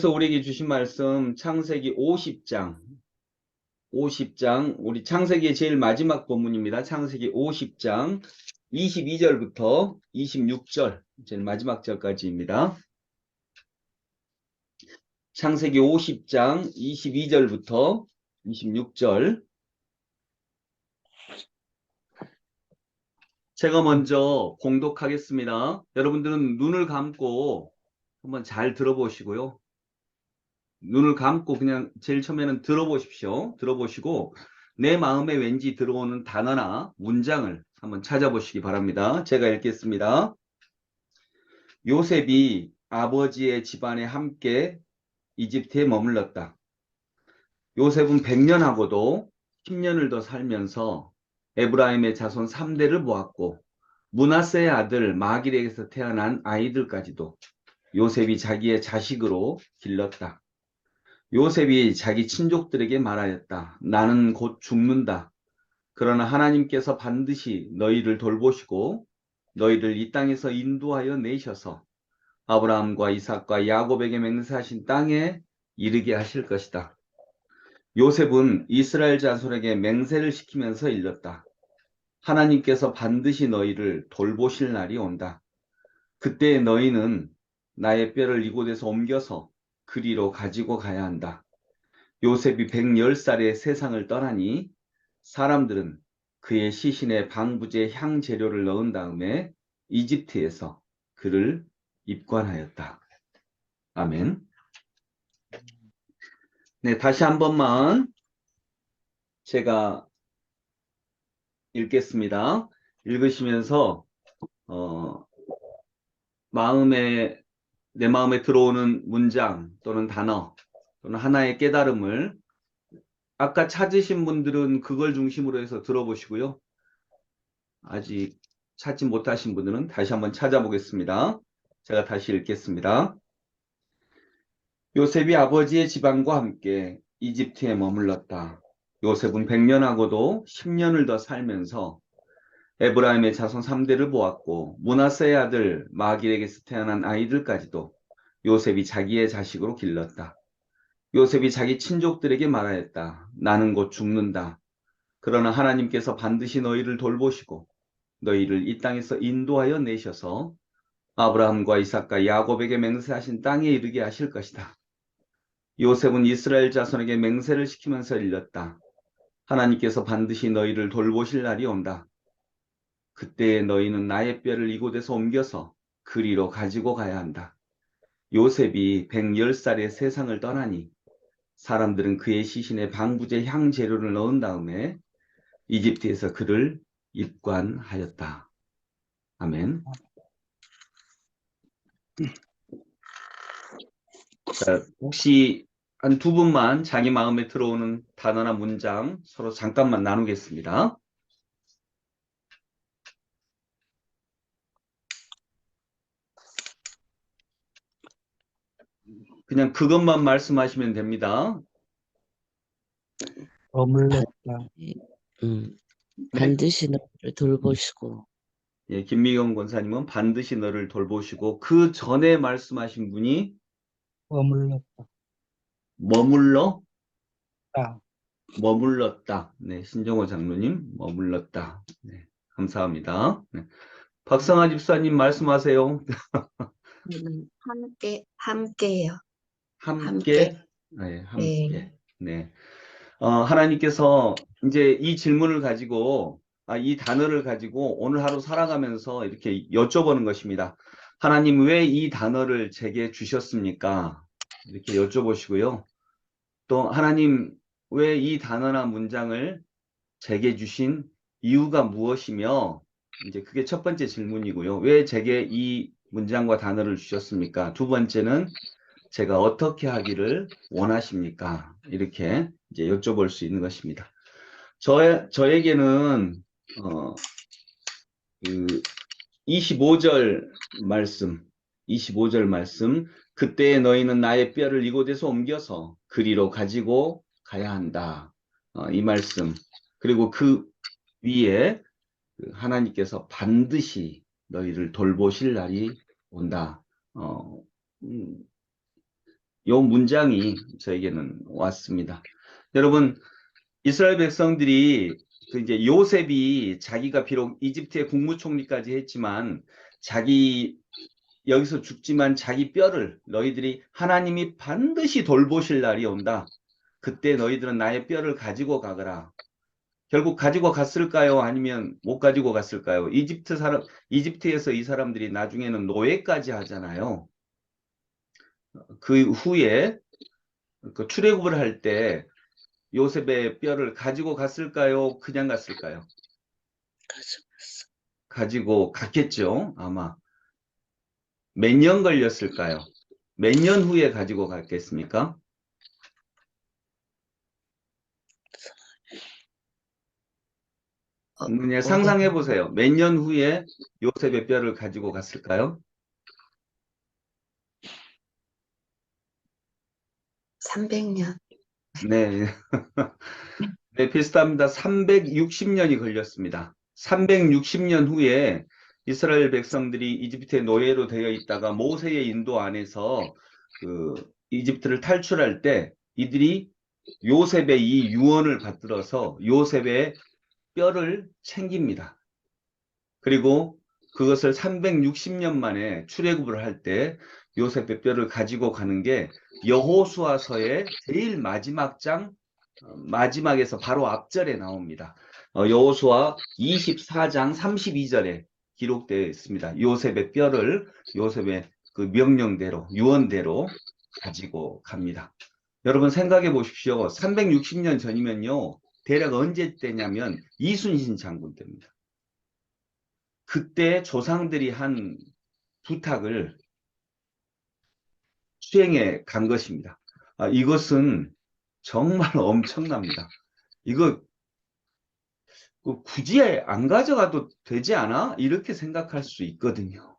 그래서 우리에게 주신 말씀 창세기 50장 우리 창세기의 제일 마지막 본문입니다. 창세기 50장 22절부터 26절 제일 마지막 절까지입니다. 창세기 50장 22절부터 26절. 제가 먼저 공독하겠습니다. 여러분들은 눈을 감고 한번 잘 들어보시고요. 눈을 감고 그냥 제일 처음에는 들어보십시오. 들어보시고 내 마음에 왠지 들어오는 단어나 문장을 한번 찾아보시기 바랍니다. 제가 읽겠습니다. 요셉이 아버지의 집안에 함께 이집트에 머물렀다. 요셉은 100년하고도 10년을 더 살면서 에브라임의 자손 3대를 모았고 므낫세의 아들 마길에게서 태어난 아이들까지도 요셉이 자기의 자식으로 길렀다. 요셉이 자기 친족들에게 말하였다. 나는 곧 죽는다. 그러나 하나님께서 반드시 너희를 돌보시고 너희를 이 땅에서 인도하여 내셔서 아브라함과 이삭과 야곱에게 맹세하신 땅에 이르게 하실 것이다. 요셉은 이스라엘 자손에게 맹세를 시키면서 일렀다. 하나님께서 반드시 너희를 돌보실 날이 온다. 그때 너희는 나의 뼈를 이곳에서 옮겨서 그리로 가지고 가야 한다. 요셉이 110살에 세상을 떠나니 사람들은 그의 시신에 방부제 향 재료를 넣은 다음에 이집트에서 그를 입관하였다. 아멘. 네, 다시 한 번만 제가 읽겠습니다. 읽으시면서 내 마음에 들어오는 문장 또는 단어 또는 하나의 깨달음을 아까 찾으신 분들은 그걸 중심으로 해서 들어보시고요. 아직 찾지 못하신 분들은 다시 한번 찾아보겠습니다. 제가 다시 읽겠습니다. 요셉이 아버지의 집안과 함께 이집트에 머물렀다. 요셉은 100년하고도 10년을 더 살면서 에브라임의 자손 3대를 보았고 므낫세의 아들 마길에게서 태어난 아이들까지도 요셉이 자기의 자식으로 길렀다. 요셉이 자기 친족들에게 말하였다. 나는 곧 죽는다. 그러나 하나님께서 반드시 너희를 돌보시고 너희를 이 땅에서 인도하여 내셔서 아브라함과 이삭과 야곱에게 맹세하신 땅에 이르게 하실 것이다. 요셉은 이스라엘 자손에게 맹세를 시키면서 일렀다. 하나님께서 반드시 너희를 돌보실 날이 온다. 그때에 너희는 나의 뼈를 이곳에서 옮겨서 그리로 가지고 가야 한다. 요셉이 110살에 세상을 떠나니 사람들은 그의 시신에 방부제 향 재료를 넣은 다음에 이집트에서 그를 입관하였다. 아멘. 자, 혹시 한 두 분만 자기 마음에 들어오는 단어나 문장 서로 잠깐만 나누겠습니다. 그냥 그것만 말씀하시면 됩니다. 머물렀다. 네? 반드시 너를 돌보시고. 예, 김미경 권사님은 반드시 너를 돌보시고 그 전에 말씀하신 분이 머물렀다. 머물렀다. 네, 신정호 장로님 머물렀다. 네, 감사합니다. 네. 박성아 집사님 말씀하세요. 함께요. 함께. 네, 함께. 네. 네. 하나님께서 이제 이 질문을 가지고, 이 단어를 가지고 오늘 하루 살아가면서 이렇게 여쭤보는 것입니다. 하나님 왜 이 단어를 제게 주셨습니까? 이렇게 여쭤보시고요. 또 하나님 왜 이 단어나 문장을 제게 주신 이유가 무엇이며, 이제 그게 첫 번째 질문이고요. 왜 제게 이 문장과 단어를 주셨습니까? 두 번째는 제가 어떻게 하기를 원하십니까? 이렇게 이제 여쭤볼 수 있는 것입니다. 저에게는, 25절 말씀, 25절 말씀, 그때 너희는 나의 뼈를 이곳에서 옮겨서 그리로 가지고 가야 한다. 이 말씀. 그리고 그 위에 하나님께서 반드시 너희를 돌보실 날이 온다. 음, 요 문장이 저에게는 왔습니다. 여러분, 이스라엘 백성들이 그 이제 요셉이 자기가 비록 이집트의 국무총리까지 했지만 자기 여기서 죽지만 자기 뼈를 너희들이 하나님이 반드시 돌보실 날이 온다. 그때 너희들은 나의 뼈를 가지고 가거라. 결국 가지고 갔을까요? 아니면 못 가지고 갔을까요? 이집트에서 이 사람들이 나중에는 노예까지 하잖아요. 그 후에 그 출애굽을 할 때 요셉의 뼈를 가지고 갔을까요? 그냥 갔을까요? 가져갔어. 가지고 갔겠죠, 아마. 몇 년 걸렸을까요? 몇 년 후에 가지고 갔겠습니까? 그냥 상상해 보세요. 몇 년 후에 요셉의 뼈를 가지고 갔을까요? 300년. 네. 네, 비슷합니다. 360년이 걸렸습니다. 360년 후에 이스라엘 백성들이 이집트의 노예로 되어 있다가 모세의 인도 안에서 그 이집트를 탈출할 때 이들이 요셉의 이 유언을 받들어서 요셉의 뼈를 챙깁니다. 그리고 그것을 360년 만에 출애굽을 할 때 요셉의 뼈를 가지고 가는 게 여호수아서의 제일 마지막 장 마지막에서 바로 앞절에 나옵니다. 여호수아 24장 32절에 기록되어 있습니다. 요셉의 뼈를 요셉의 그 명령대로 유언대로 가지고 갑니다. 여러분 생각해 보십시오. 360년 전이면요. 대략 언제 때냐면 이순신 장군 때입니다. 그때 조상들이 한 부탁을 수행해 간 것입니다. 이것은 정말 엄청납니다. 이거 굳이 안 가져가도 되지 않아? 이렇게 생각할 수 있거든요.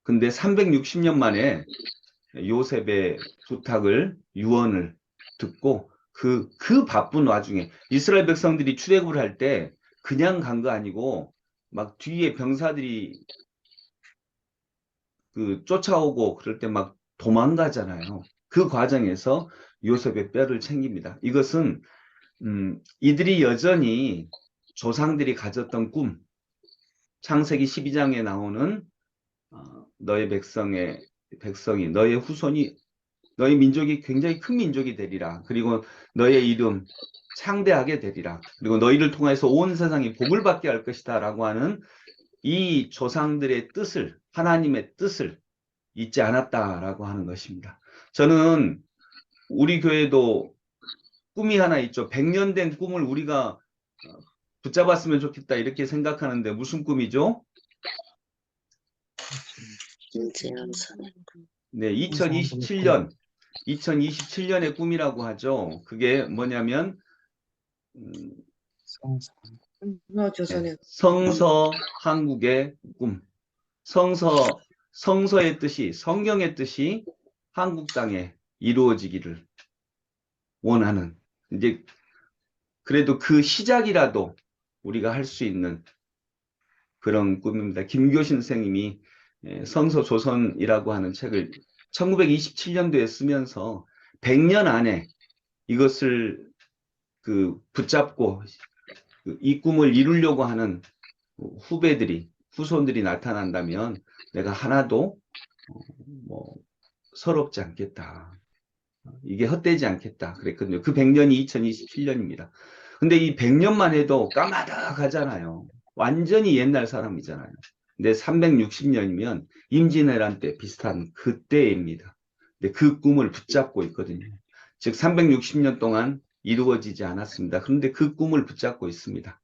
근데 360년 만에 요셉의 부탁을, 유언을 듣고 그 바쁜 와중에 이스라엘 백성들이 출애굽을 할 때 그냥 간 거 아니고 막 뒤에 병사들이 그 쫓아오고 그럴 때 막 도망가잖아요. 그 과정에서 요셉의 뼈를 챙깁니다. 이것은 이들이 여전히 조상들이 가졌던 꿈, 창세기 12장에 나오는 너의 백성이 너의 후손이 너의 민족이 굉장히 큰 민족이 되리라. 그리고 너의 이름 창대하게 되리라. 그리고 너희를 통해서 온 세상이 복을 받게 할 것이다 라고 하는 이 조상들의 뜻을 하나님의 뜻을 잊지 않았다라고 하는 것입니다. 저는 우리 교회도 꿈이 하나 있죠. 100년 된 꿈을 우리가 붙잡았으면 좋겠다 이렇게 생각하는데 무슨 꿈이죠? 인재한 선행군. 네, 2027년의 꿈이라고 하죠. 그게 뭐냐면 성사. 조선의 성서 한국의 꿈. 성서의 뜻이 성경의 뜻이 한국 땅에 이루어지기를 원하는 이제 그래도 그 시작이라도 우리가 할 수 있는 그런 꿈입니다. 김교신 선생님이 성서조선이라고 하는 책을 1927년도에 쓰면서 100년 안에 이것을 붙잡고 이 꿈을 이루려고 하는 후손들이 나타난다면 내가 하나도 뭐 서럽지 않겠다. 이게 헛되지 않겠다. 그랬거든요. 그 100년이 2027년입니다. 근데 이 100년만 해도 까마득하잖아요. 완전히 옛날 사람이잖아요. 근데 360년이면 임진왜란 때 비슷한 그때입니다. 근데 그 꿈을 붙잡고 있거든요. 즉 360년 동안 이루어지지 않았습니다. 그런데 그 꿈을 붙잡고 있습니다.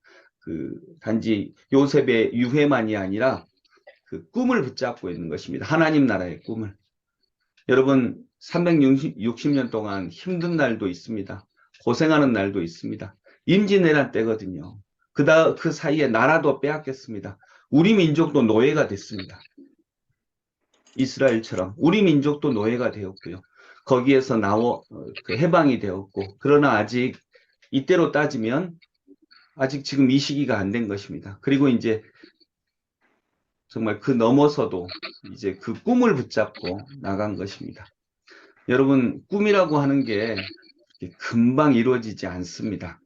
단지 요셉의 유해만이 아니라 그 꿈을 붙잡고 있는 것입니다. 하나님 나라의 꿈을. 여러분 360년 동안 힘든 날도 있습니다. 고생하는 날도 있습니다. 임진왜란 때거든요. 그 사이에 나라도 빼앗겼습니다. 우리 민족도 노예가 됐습니다. 이스라엘처럼 우리 민족도 노예가 되었고요. 거기에서 해방이 되었고 그러나 아직 이때로 따지면 아직 지금 이 시기가 안 된 것입니다. 그리고 이제 정말 그 넘어서도 이제 그 꿈을 붙잡고 나간 것입니다. 여러분, 꿈이라고 하는 게 금방 이루어지지 않습니다.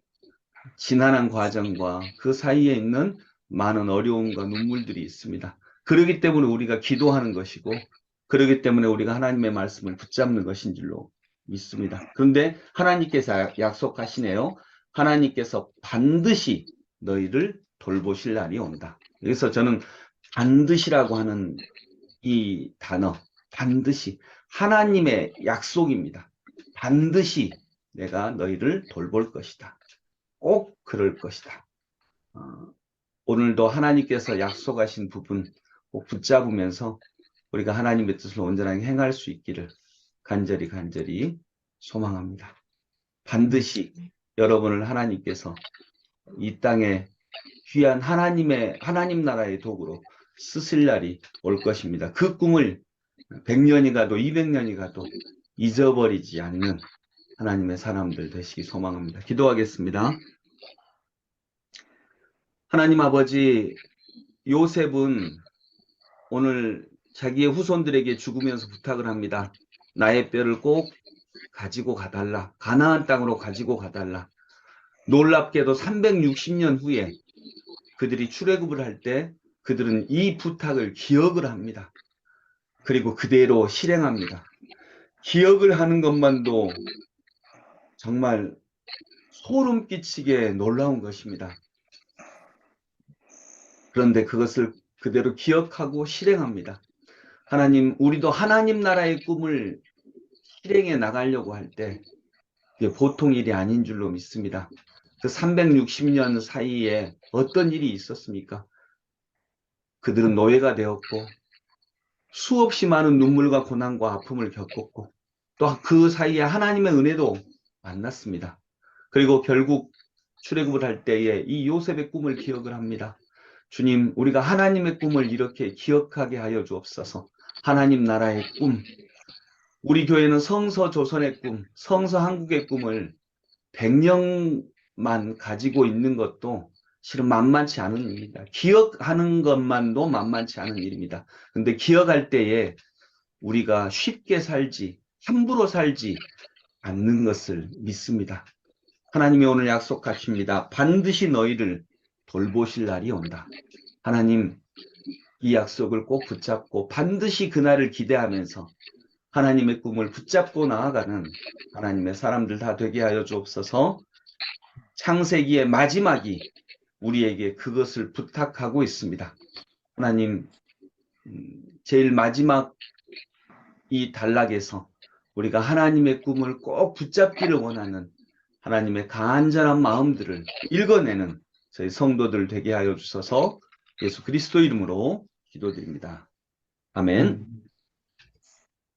지난한 과정과 그 사이에 있는 많은 어려움과 눈물들이 있습니다. 그렇기 때문에 우리가 기도하는 것이고, 그렇기 때문에 우리가 하나님의 말씀을 붙잡는 것인 줄로 믿습니다. 그런데 하나님께서 약속하시네요. 하나님께서 반드시 너희를 돌보실 날이 온다. 여기서 저는 반드시라고 하는 이 단어, 반드시 하나님의 약속입니다. 반드시 내가 너희를 돌볼 것이다. 꼭 그럴 것이다. 오늘도 하나님께서 약속하신 부분 꼭 붙잡으면서 우리가 하나님의 뜻을 온전하게 행할 수 있기를 간절히 소망합니다. 반드시 여러분을 하나님께서 이 땅에 귀한 하나님 나라의 도구로 쓰실 날이 올 것입니다. 그 꿈을 100년이 가도 200년이 가도 잊어버리지 않는 하나님의 사람들 되시기 소망합니다. 기도하겠습니다. 하나님 아버지, 요셉은 오늘 자기의 후손들에게 죽으면서 부탁을 합니다. 나의 뼈를 꼭 가지고 가달라. 가나안 땅으로 가지고 가달라. 놀랍게도 360년 후에 그들이 출애굽을 할 때 그들은 이 부탁을 기억을 합니다. 그리고 그대로 실행합니다. 기억을 하는 것만도 정말 소름 끼치게 놀라운 것입니다. 그런데 그것을 그대로 기억하고 실행합니다. 하나님, 우리도 하나님 나라의 꿈을 실행해 나가려고 할 때 그게 보통 일이 아닌 줄로 믿습니다. 그 360년 사이에 어떤 일이 있었습니까? 그들은 노예가 되었고 수없이 많은 눈물과 고난과 아픔을 겪었고 또 그 사이에 하나님의 은혜도 만났습니다. 그리고 결국 출애굽을 할 때에 이 요셉의 꿈을 기억을 합니다. 주님, 우리가 하나님의 꿈을 이렇게 기억하게 하여 주옵소서. 하나님 나라의 꿈, 우리 교회는 성서 조선의 꿈, 성서 한국의 꿈을 100년만 가지고 있는 것도 실은 만만치 않은 일입니다. 기억하는 것만도 만만치 않은 일입니다. 근데 기억할 때에 우리가 쉽게 살지, 함부로 살지 않는 것을 믿습니다. 하나님이 오늘 약속하십니다. 반드시 너희를 돌보실 날이 온다. 하나님, 이 약속을 꼭 붙잡고 반드시 그날을 기대하면서 하나님의 꿈을 붙잡고 나아가는 하나님의 사람들 다 되게 하여 주옵소서. 창세기의 마지막이 우리에게 그것을 부탁하고 있습니다. 하나님, 제일 마지막 이 단락에서 우리가 하나님의 꿈을 꼭 붙잡기를 원하는 하나님의 간절한 마음들을 읽어내는 저희 성도들 되게 하여 주셔서 예수 그리스도 이름으로 기도드립니다. 아멘.